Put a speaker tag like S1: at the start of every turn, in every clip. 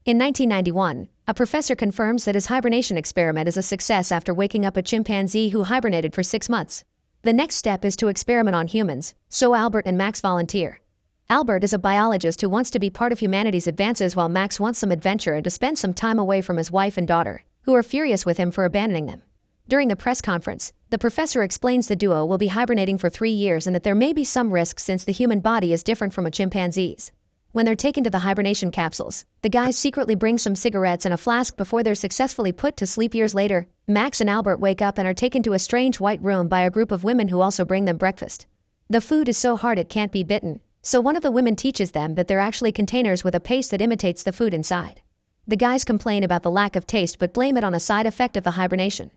S1: In 1991, a professor confirms that his hibernation experiment is a success after waking up a chimpanzee who hibernated for 6 months. The next step is to experiment on humans, so Albert and Max volunteer. Albert is a biologist who wants to be part of humanity's advances while Max wants some adventure and to spend some time away from his wife and daughter, who are furious with him for abandoning them. During the press conference, the professor explains the duo will be hibernating for 3 years and that there may be some risks since the human body is different from a chimpanzee's. When they're taken to the hibernation capsules, the guys secretly bring some cigarettes and a flask before they're successfully put to sleep. Years later, Max and Albert wake up and are taken to a strange white room by a group of women who also bring them breakfast. The food is so hard it can't be bitten, so one of the women teaches them that they're actually containers with a paste that imitates the food inside. The guys complain about the lack of taste but blame it on a side effect of the hibernation.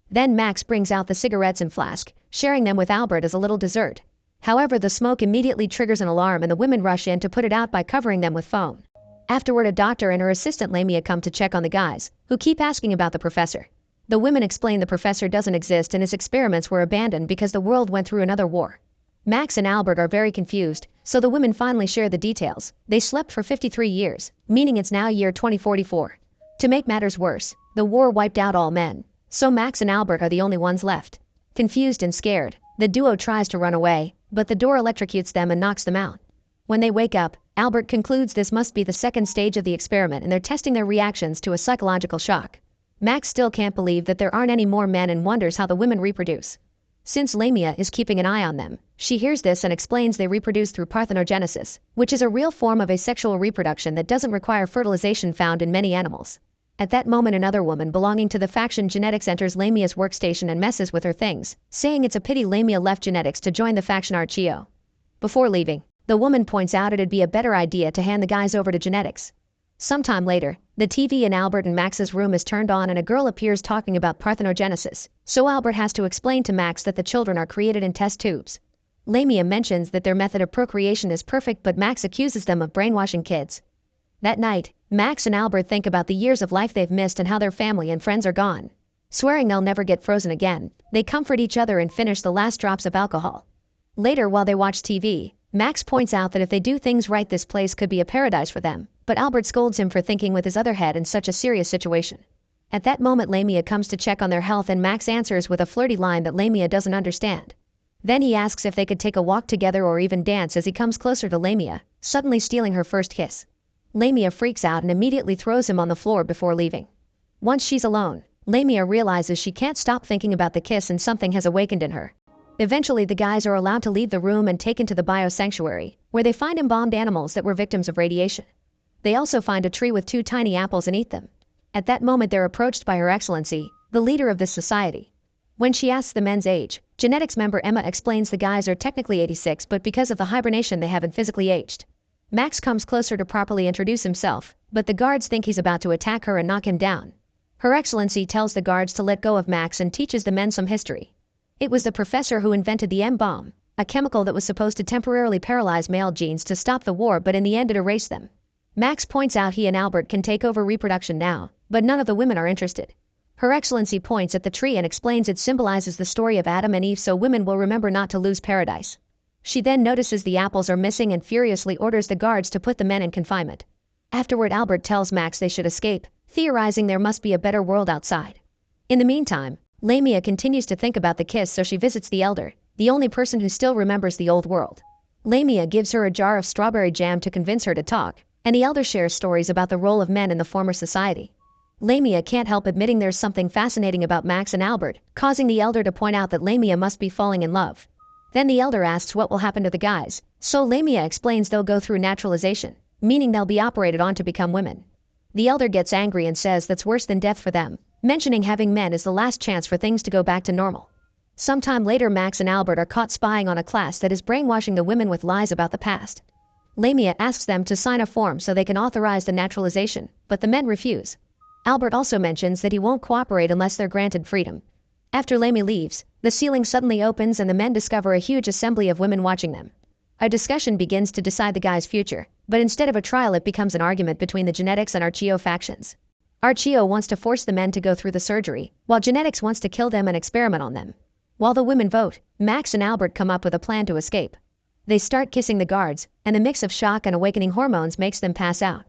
S1: Then Max brings out the cigarettes and flask, sharing them with Albert as a little dessert. However, the smoke immediately triggers an alarm and the women rush in to put it out by covering them with foam. Afterward, a doctor and her assistant Lamia come to check on the guys, who keep asking about the professor. The women explain the professor doesn't exist and his experiments were abandoned because the world went through another war. Max and Albert are very confused, so the women finally share the details. They slept for 53 years, meaning it's now year 2044. To make matters worse, the war wiped out all men, so Max and Albert are the only ones left. Confused and scared, the duo tries to run away, but the door electrocutes them and knocks them out. When they wake up, Albert concludes this must be the second stage of the experiment and they're testing their reactions to a psychological shock. Max still can't believe that there aren't any more men and wonders how the women reproduce. Since Lamia is keeping an eye on them, she hears this and explains they reproduce through parthenogenesis, which is a real form of asexual reproduction that doesn't require fertilization found in many animals. At that moment, another woman belonging to the faction Genetics enters Lamia's workstation and messes with her things, saying it's a pity Lamia left Genetics to join the faction Archeo. Before leaving, the woman points out it'd be a better idea to hand the guys over to Genetics. Sometime later, the TV in Albert and Max's room is turned on and a girl appears talking about parthenogenesis, so Albert has to explain to Max that the children are created in test tubes. Lamia mentions that their method of procreation is perfect but Max accuses them of brainwashing kids. That night, Max and Albert think about the years of life they've missed and how their family and friends are gone. Swearing they'll never get frozen again, they comfort each other and finish the last drops of alcohol. Later, while they watch TV, Max points out that if they do things right this place could be a paradise for them, but Albert scolds him for thinking with his other head in such a serious situation. At that moment, Lamia comes to check on their health and Max answers with a flirty line that Lamia doesn't understand. Then he asks if they could take a walk together or even dance as he comes closer to Lamia, suddenly stealing her first kiss. Lamia freaks out and immediately throws him on the floor before leaving. Once she's alone, Lamia realizes she can't stop thinking about the kiss and something has awakened in her. Eventually, the guys are allowed to leave the room and taken to the biosanctuary, where they find embalmed animals that were victims of radiation. They also find a tree with 2 tiny apples and eat them. At that moment, they're approached by Her Excellency, the leader of this society. When she asks the men's age, Genetics member Emma explains the guys are technically 86 but because of the hibernation they haven't physically aged. Max comes closer to properly introduce himself, but the guards think he's about to attack her and knock him down. Her Excellency tells the guards to let go of Max and teaches the men some history. It was the professor who invented the M-bomb, a chemical that was supposed to temporarily paralyze male genes to stop the war, but in the end it erased them. Max points out he and Albert can take over reproduction now, but none of the women are interested. Her Excellency points at the tree and explains it symbolizes the story of Adam and Eve so women will remember not to lose paradise. She then notices the apples are missing and furiously orders the guards to put the men in confinement. Afterward, Albert tells Max they should escape, theorizing there must be a better world outside. In the meantime, Lamia continues to think about the kiss, so she visits the elder, the only person who still remembers the old world. Lamia gives her a jar of strawberry jam to convince her to talk, and the elder shares stories about the role of men in the former society. Lamia can't help admitting there's something fascinating about Max and Albert, causing the elder to point out that Lamia must be falling in love. Then the elder asks what will happen to the guys, so Lamia explains they'll go through naturalization, meaning they'll be operated on to become women. The elder gets angry and says that's worse than death for them, mentioning having men is the last chance for things to go back to normal. Sometime later, Max and Albert are caught spying on a class that is brainwashing the women with lies about the past. Lamia asks them to sign a form so they can authorize the naturalization, but the men refuse. Albert also mentions that he won't cooperate unless they're granted freedom. After Lamia leaves, the ceiling suddenly opens and the men discover a huge assembly of women watching them. A discussion begins to decide the guy's future, but instead of a trial it becomes an argument between the Genetics and Archeo factions. Archeo wants to force the men to go through the surgery, while Genetics wants to kill them and experiment on them. While the women vote, Max and Albert come up with a plan to escape. They start kissing the guards, and the mix of shock and awakening hormones makes them pass out.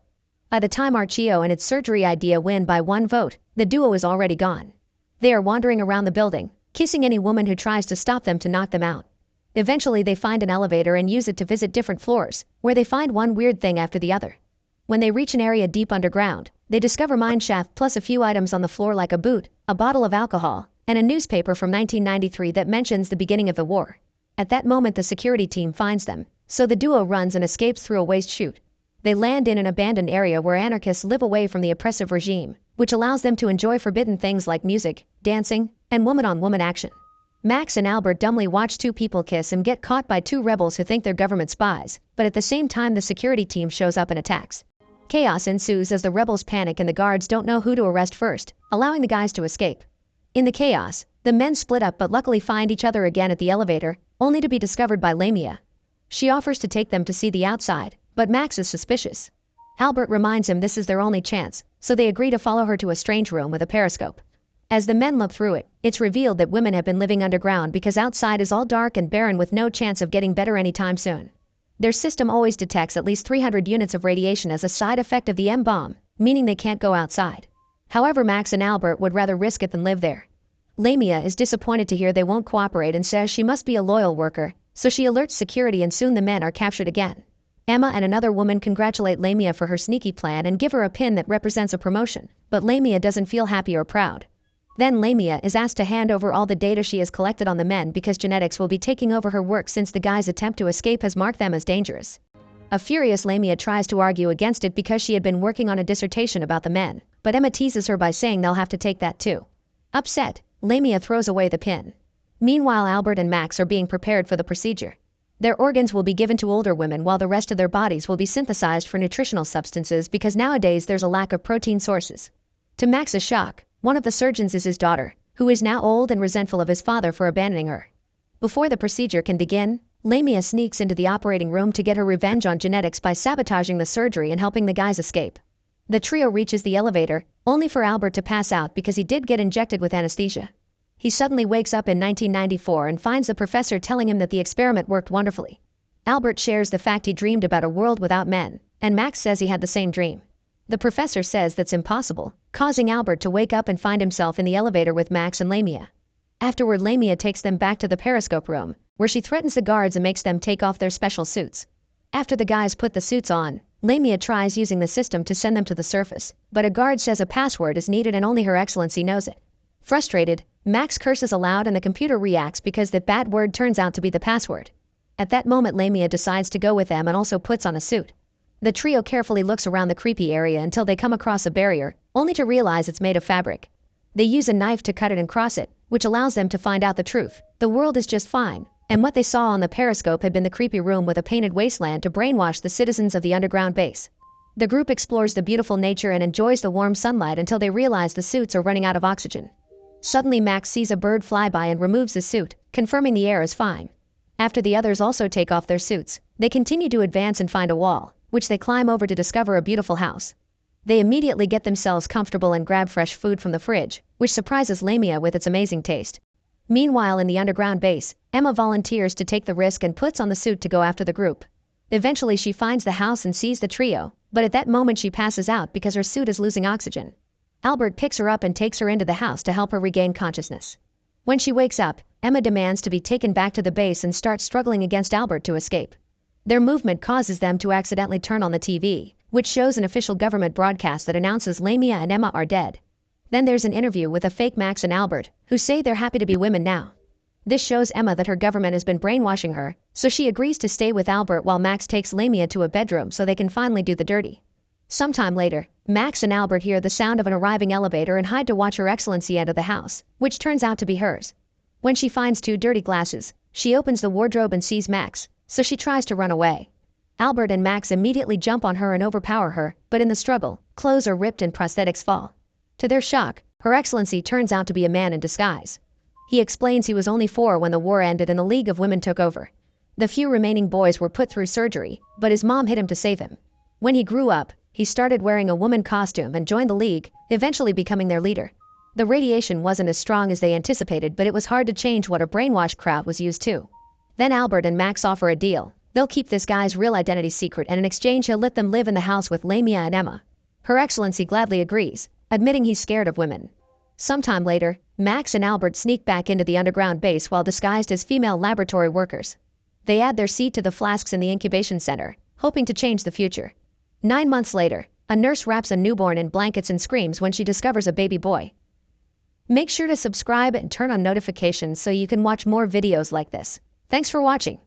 S1: By the time Archeo and its surgery idea win by 1 vote, the duo is already gone. They are wandering around the building, kissing any woman who tries to stop them to knock them out. Eventually they find an elevator and use it to visit different floors, where they find one weird thing after the other. When they reach an area deep underground, they discover mineshaft plus a few items on the floor like a boot, a bottle of alcohol, and a newspaper from 1993 that mentions the beginning of the war. At that moment the security team finds them, so the duo runs and escapes through a waste chute. They land in an abandoned area where anarchists live away from the oppressive regime, which allows them to enjoy forbidden things like music, dancing, and woman-on-woman action. Max and Albert dumbly watch two people kiss and get caught by two rebels who think they're government spies, but at the same time the security team shows up and attacks. Chaos ensues as the rebels panic and the guards don't know who to arrest first, allowing the guys to escape. In the chaos, the men split up but luckily find each other again at the elevator, only to be discovered by Lamia. She offers to take them to see the outside, but Max is suspicious. Albert reminds him this is their only chance, so they agree to follow her to a strange room with a periscope. As the men look through it, it's revealed that women have been living underground because outside is all dark and barren with no chance of getting better anytime soon. Their system always detects at least 300 units of radiation as a side effect of the M-bomb, meaning they can't go outside. However, Max and Albert would rather risk it than live there. Lamia is disappointed to hear they won't cooperate and says she must be a loyal worker, so she alerts security and soon the men are captured again. Emma and another woman congratulate Lamia for her sneaky plan and give her a pin that represents a promotion, but Lamia doesn't feel happy or proud. Then Lamia is asked to hand over all the data she has collected on the men because genetics will be taking over her work since the guys' attempt to escape has marked them as dangerous. A furious Lamia tries to argue against it because she had been working on a dissertation about the men, but Emma teases her by saying they'll have to take that too. Upset, Lamia throws away the pin. Meanwhile, Albert and Max are being prepared for the procedure. Their organs will be given to older women while the rest of their bodies will be synthesized for nutritional substances because nowadays there's a lack of protein sources. To Max's shock, one of the surgeons is his daughter, who is now old and resentful of his father for abandoning her. Before the procedure can begin, Lamia sneaks into the operating room to get her revenge on genetics by sabotaging the surgery and helping the guys escape. The trio reaches the elevator, only for Albert to pass out because he did get injected with anesthesia. He suddenly wakes up in 1994 and finds the professor telling him that the experiment worked wonderfully. Albert shares the fact he dreamed about a world without men, and Max says he had the same dream. The professor says that's impossible, causing Albert to wake up and find himself in the elevator with Max and Lamia. Afterward, Lamia takes them back to the periscope room, where she threatens the guards and makes them take off their special suits. After the guys put the suits on, Lamia tries using the system to send them to the surface, but a guard says a password is needed and only Her Excellency knows it. Frustrated, Max curses aloud and the computer reacts because the bad word turns out to be the password. At that moment, Lamia decides to go with them and also puts on a suit. The trio carefully looks around the creepy area until they come across a barrier, only to realize it's made of fabric. They use a knife to cut it and cross it, which allows them to find out the truth. The world is just fine, and what they saw on the periscope had been the creepy room with a painted wasteland to brainwash the citizens of the underground base. The group explores the beautiful nature and enjoys the warm sunlight until they realize the suits are running out of oxygen. Suddenly, Max sees a bird fly by and removes the suit, confirming the air is fine. After the others also take off their suits, they continue to advance and find a wall, which they climb over to discover a beautiful house. They immediately get themselves comfortable and grab fresh food from the fridge, which surprises Lamia with its amazing taste. Meanwhile, in the underground base, Emma volunteers to take the risk and puts on the suit to go after the group. Eventually, she finds the house and sees the trio, but at that moment she passes out because her suit is losing oxygen. Albert picks her up and takes her into the house to help her regain consciousness. When she wakes up, Emma demands to be taken back to the base and starts struggling against Albert to escape. Their movement causes them to accidentally turn on the TV, which shows an official government broadcast that announces Lamia and Emma are dead. Then there's an interview with a fake Max and Albert, who say they're happy to be women now. This shows Emma that her government has been brainwashing her, so she agrees to stay with Albert while Max takes Lamia to a bedroom so they can finally do the dirty. Sometime later, Max and Albert hear the sound of an arriving elevator and hide to watch Her Excellency enter the house, which turns out to be hers. When she finds two dirty glasses, she opens the wardrobe and sees Max, so she tries to run away. Albert and Max immediately jump on her and overpower her, but in the struggle, clothes are ripped and prosthetics fall. To their shock, Her Excellency turns out to be a man in disguise. He explains he was only 4 when the war ended and the League of Women took over. The few remaining boys were put through surgery, but his mom hid him to save him. When he grew up, he started wearing a woman costume and joined the League, eventually becoming their leader. The radiation wasn't as strong as they anticipated, but it was hard to change what a brainwashed crowd was used to. Then Albert and Max offer a deal. They'll keep this guy's real identity secret, and in exchange he'll let them live in the house with Lamia and Emma. Her Excellency gladly agrees, admitting he's scared of women. Sometime later, Max and Albert sneak back into the underground base while disguised as female laboratory workers. They add their seed to the flasks in the incubation center, hoping to change the future. 9 months later, a nurse wraps a newborn in blankets and screams when she discovers a baby boy. Make sure to subscribe and turn on notifications so you can watch more videos like this. Thanks for watching.